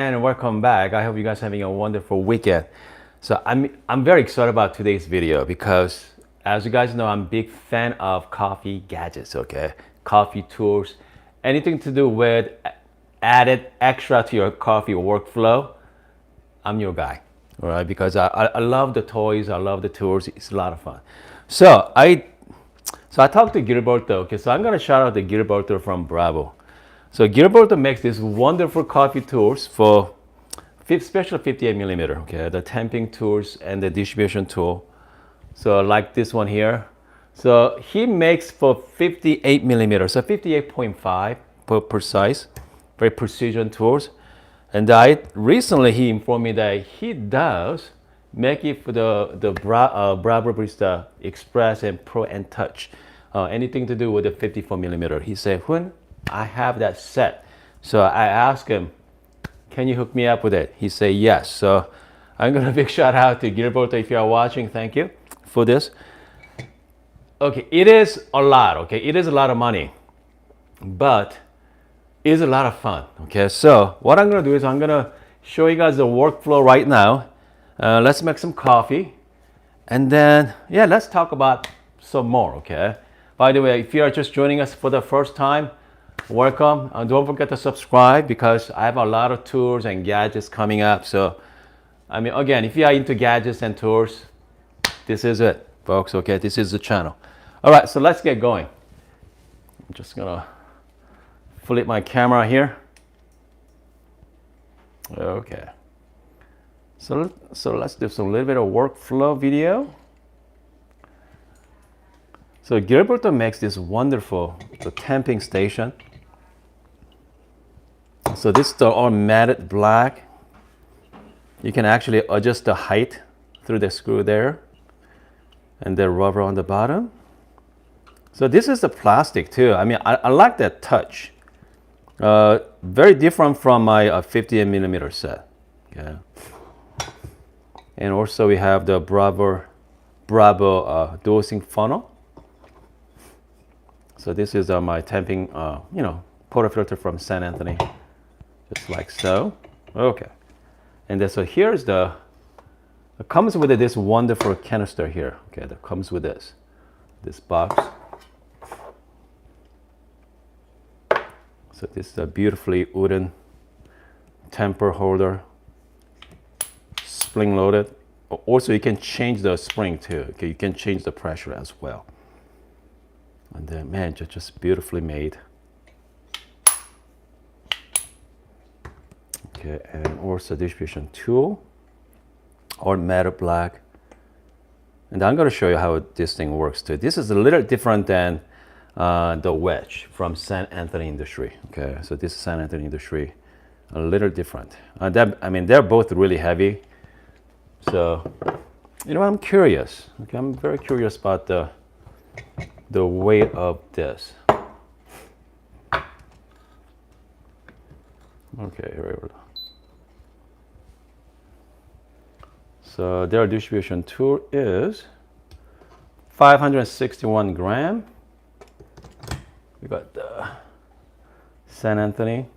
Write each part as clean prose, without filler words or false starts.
And welcome back. I hope you guys are having a wonderful weekend. So I'm very excited about today's video because as you guys know, I'm a big fan of coffee gadgets, okay? Coffee tools, anything to do with added extra to your coffee workflow, I'm your guy, all right? Because I love the toys, I love the tools, it's a lot of fun. So I talked to Gilberto, okay? So I'm gonna shout out to Gilberto from Bravo. So Gilberto makes these wonderful coffee tools for special 58 millimeter, okay? The tamping tools and the distribution tool. So like this one here. So he makes for 58 millimeter, so 58.5 per precise, very precision tools. And recently he informed me that he does make it for the Bravo Barista Express and Pro and Touch. Anything to do with the 54 millimeter. He said, when I have that set. So I asked him, can you hook me up with it? He said yes. So I'm gonna big shout out to Gilberto if you are watching. Thank you for this. Okay, it is a lot, okay? It is a lot of money, but it's a lot of fun, okay? So what I'm gonna do is I'm gonna show you guys the workflow right now. Let's make some coffee. And then, yeah, let's talk about some more, okay? By the way, if you are just joining us for the first time, welcome. Don't forget to subscribe because I have a lot of tools and gadgets coming up. So, I mean, again, if you are into gadgets and tools, this is it, folks, okay? This is the channel. All right, so let's get going. I'm just gonna flip my camera here. Okay. So let's do some little bit of workflow video. So Gilberto makes this wonderful tamping station. So this is the all matted black. You can actually adjust the height through the screw there, and the rubber on the bottom. So this is the plastic too. I mean, I like that touch. Very different from my 58 millimeter set. Okay. And also we have the Bravo dosing funnel. So this is my tamping, portafilter from San Anthony, just like so. Okay. And then so here's it comes with this wonderful canister here. Okay, that comes with this box. So this is a beautifully wooden tamper holder, spring loaded. Also, you can change the spring too. Okay, you can change the pressure as well. And then, man, just beautifully made. Okay, and also distribution tool, or matte black. And I'm going to show you how this thing works too. This is a little different than the wedge from San Anthony Industry. Okay, so this is San Anthony Industry, a little different. They're both really heavy. So, I'm curious. Okay, I'm very curious about the weight of this. Okay, here we go. So their distribution tool is 561 gram. We got the San Anthony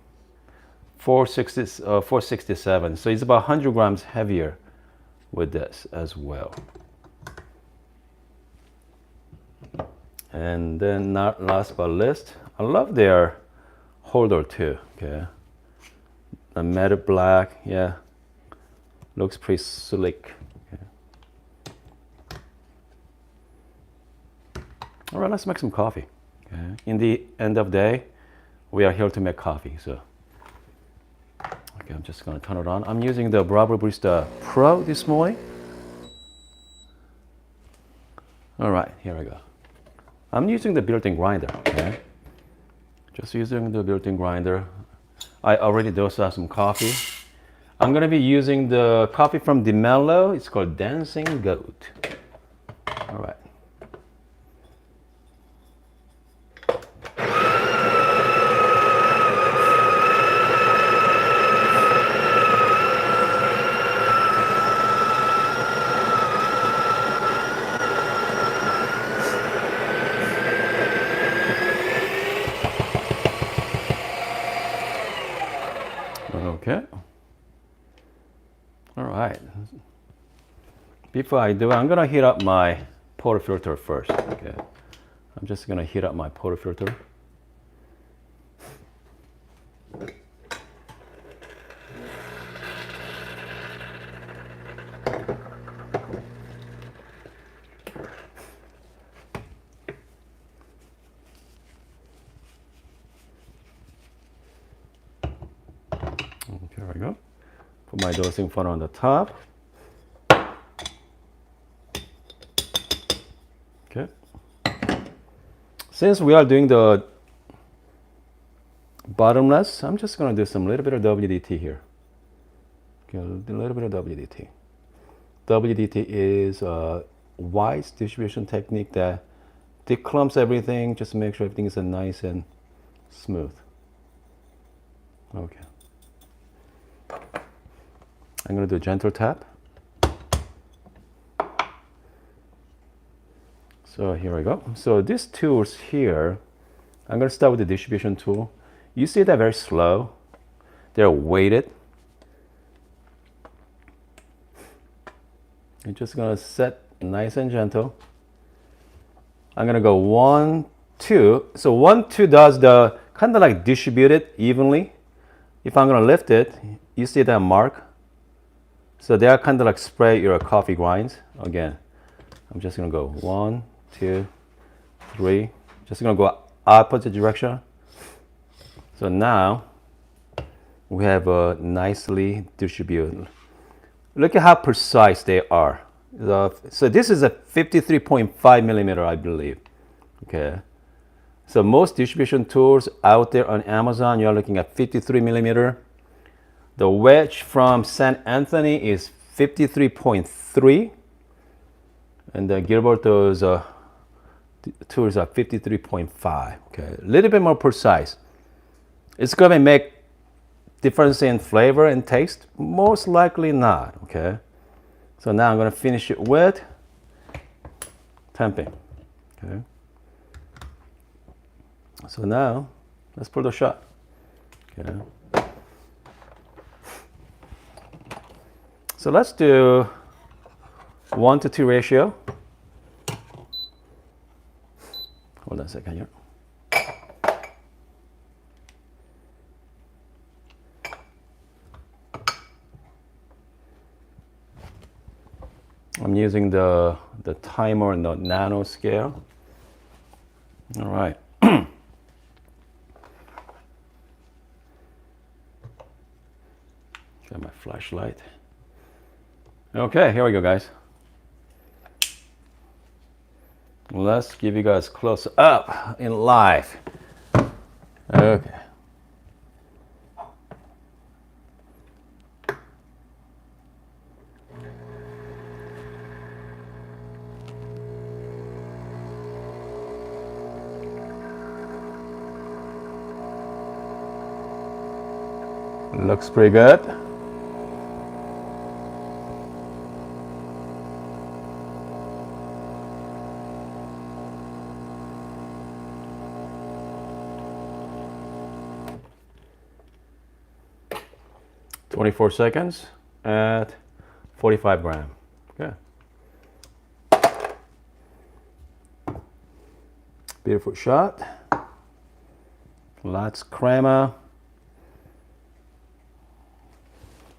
467. So it's about 100 grams heavier with this as well. And then not last but least, I love their holder too. Okay, the matte black, yeah, looks pretty slick. Okay. All right, let's make some coffee. Okay. In the end of the day, we are here to make coffee. So, okay, I'm just gonna turn it on. I'm using the Bravo Barista Pro this morning. All right, here I go. I'm using the built-in grinder, okay? Just using the built-in grinder. I already dosed out some coffee. I'm gonna be using the coffee from DeMello. It's called Dancing Goat. All right. Okay. All right. Before I do, I'm gonna heat up my portafilter first. Okay. I'm just gonna heat up my portafilter. Here we go. Put my dosing funnel on the top. Okay. Since we are doing the bottomless, I'm just going to do some little bit of WDT here. Okay, a little bit of WDT. WDT is a wise distribution technique that declumps everything, just to make sure everything is nice and smooth. Okay. I'm going to do a gentle tap. So here we go. So these tools here, I'm going to start with the distribution tool. You see they're very slow. They're weighted. I'm just going to set nice and gentle. I'm going to go 1, 2. So 1, 2 does the kind of like distribute it evenly. If I'm going to lift it, you see that mark? So they are kind of like spray your coffee grinds. Again, I'm just going to go 1, 2, 3. Just going to go opposite direction. So now we have a nicely distributed. Look at how precise they are. So this is a 53.5 millimeter, I believe. Okay. So most distribution tools out there on Amazon, you're looking at 53 millimeter. The wedge from St. Anthony is 53.3. And the Gilberto's tools are 53.5. Okay, a little bit more precise. It's going to make difference in flavor and taste? Most likely not. Okay. So now I'm going to finish it with temping. Okay. So now let's pour the shot. Okay. So let's do 1 to 2 ratio. Hold on a second here. I'm using the timer and the nano scale. All right. Got my flashlight. Okay, here we go, guys. Let's give you guys close up in live. Okay. Looks pretty good. "24 seconds at 45 grams. Okay. Beautiful shot. Lots crema.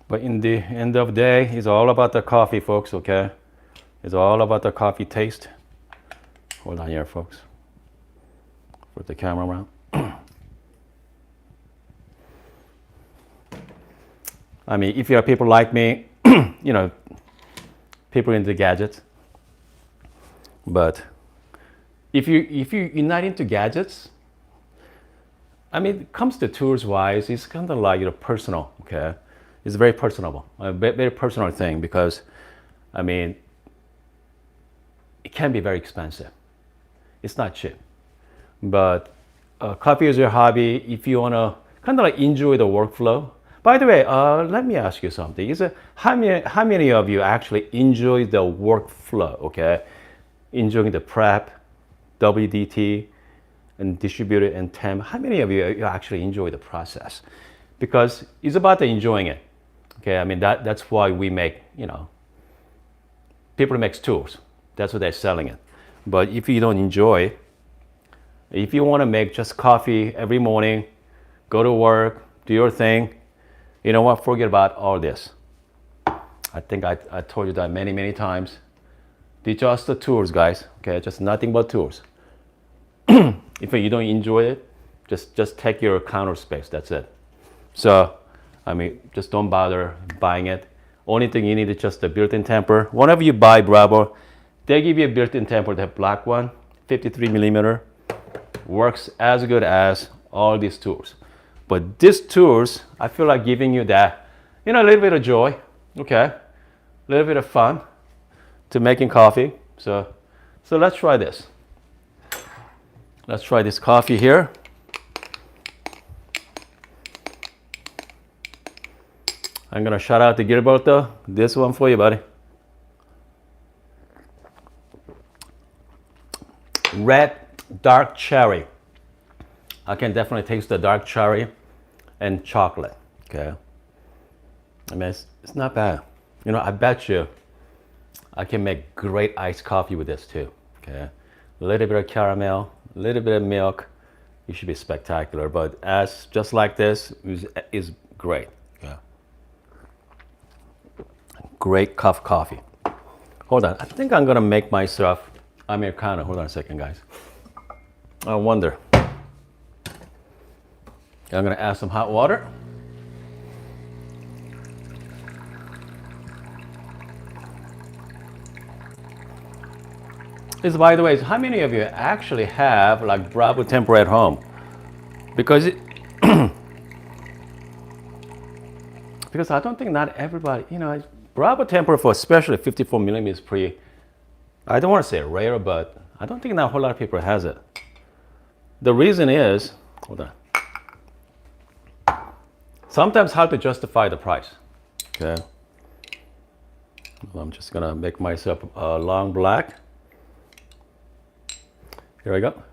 But in the end of the day, it's all about the coffee, folks, okay? It's all about the coffee taste. Hold on here, folks. Put the camera around. I mean, if you are people like me, you know, people into gadgets. But if you're not into gadgets, I mean, it comes to tools wise, it's kind of like, you know, personal, okay? It's very personable, a very personal thing, because, I mean, it can be very expensive. It's not cheap. But coffee is your hobby. If you want to kind of like enjoy the workflow. By the way, let me ask you something. How many of you actually enjoy the workflow, okay? Enjoying the prep, WDT, and distribute it and temp. How many of you actually enjoy the process? Because it's about the enjoying it. Okay, I mean that's why we make, people make tools. That's what they're selling it. But if you don't enjoy, if you want to make just coffee every morning, go to work, do your thing, you know what? Forget about all this. I think I told you that many, many times. They're just the tools, guys. Okay, just nothing but tools. If you don't enjoy it, just take your counter space. That's it. So, I mean, just don't bother buying it. Only thing you need is just a built-in temper. Whenever you buy Breville, they give you a built-in temper, the black one, 53 millimeter. Works as good as all these tools. But these tools, I feel like giving you that, a little bit of joy, okay? A little bit of fun to making coffee. So let's try this. Let's try this coffee here. I'm gonna shout out to Gilberto. This one for you, buddy. Red dark cherry. I can definitely taste the dark cherry and chocolate. Okay. I mean, it's not bad. I bet you I can make great iced coffee with this too. Okay. A little bit of caramel, a little bit of milk. It should be spectacular. But just like this is great. Yeah. Great cup of coffee. Hold on. I think I'm gonna make myself Americano. Hold on a second, guys. I wonder. I'm gonna add some hot water. This, by the way, is how many of you actually have like Breville temper at home? Because because I don't think not everybody, Breville temper for especially 54 millimeters is pretty, I don't want to say rare, but I don't think not a whole lot of people has it. The reason is, hold on. Sometimes hard to justify the price. Okay. Well, I'm just gonna make myself a long black. Here I go.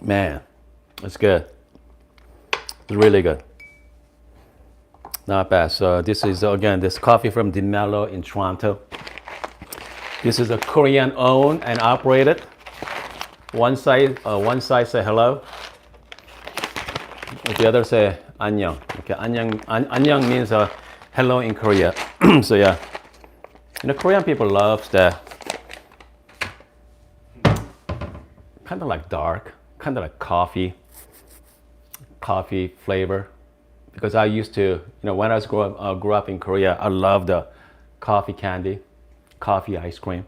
Man, it's good. It's really good. Not bad. So this is again this coffee from DeMello in Toronto. This is a Korean owned and operated. One side say hello. The other say 안녕. Okay, 안녕 means hello in Korea. So yeah, Korean people love that kind of like dark, kind of like coffee flavor. Because I used to, when I grew up in Korea, I loved the coffee candy, coffee ice cream,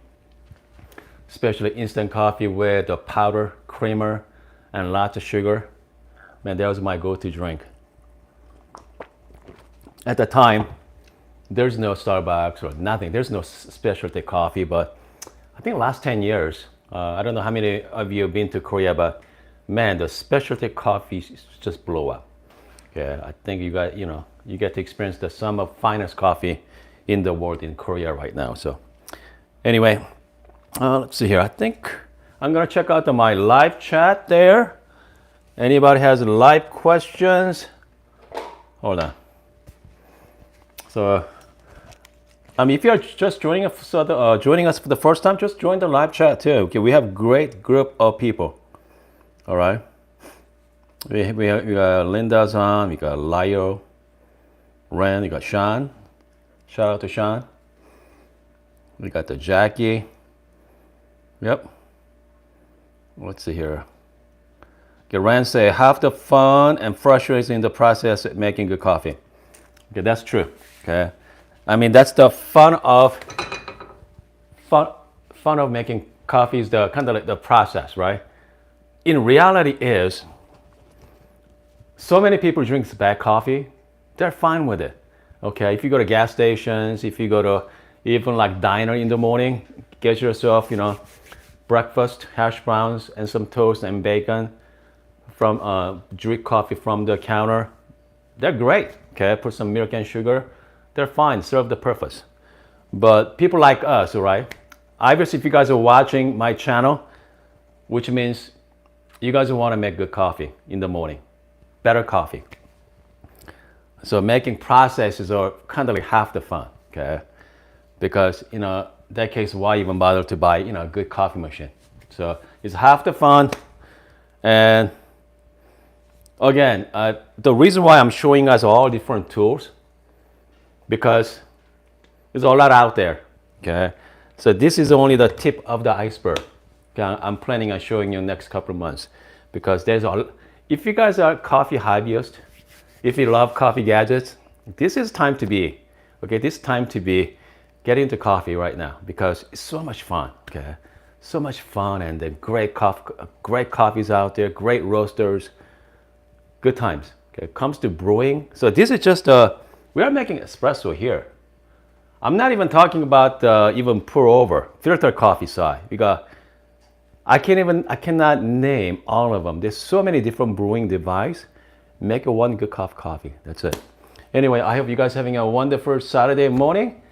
especially instant coffee with the powder, creamer, and lots of sugar. Man, that was my go-to drink. At the time, there's no Starbucks or nothing. There's no specialty coffee, but I think last 10 years, I don't know how many of you have been to Korea, but man, the specialty coffee just blow up. Okay, I think you get to experience some of finest coffee in the world in Korea right now. So anyway, let's see here. I think I'm gonna check out my live chat there. Anybody has live questions? Hold on. So, if you're just joining us, for the first time, just join the live chat too. Okay, we have a great group of people. All right. We got Linda's on. We got Lyo, Ren. We got Sean. Shout out to Sean. We got the Jackie. Yep. Let's see here. Ren say half the fun and frustration in the process of making good coffee. Okay, that's true. Okay, I mean that's the fun of making coffee is the kind of like the process, right? In reality, is so many people drink bad coffee, they're fine with it. Okay, if you go to gas stations, if you go to even like diner in the morning, get yourself breakfast, hash browns and some toast and bacon. From drink coffee from the counter, they're great. Okay, put some milk and sugar, they're fine, serve the purpose. But people like us, right? Obviously, if you guys are watching my channel, which means you guys want to make good coffee in the morning, better coffee. So making processes are kind of like half the fun, okay? Because, that case, why even bother to buy, a good coffee machine? So it's half the fun. And again, the reason why I'm showing us all different tools, because there's a lot out there, okay? So this is only the tip of the iceberg. Okay? I'm planning on showing you next couple of months, because if you guys are coffee hobbyists, if you love coffee gadgets, this is time to be, okay? This time to be get into coffee right now, because it's so much fun, okay? So much fun, and then great coffees out there, great roasters, good times. Okay, comes to brewing. So this is just we are making espresso here. I'm not even talking about even pour over filter coffee side, because I cannot name all of them. There's so many different brewing devices. Make one good cup of coffee. That's it. Anyway, I hope you guys having a wonderful Saturday morning.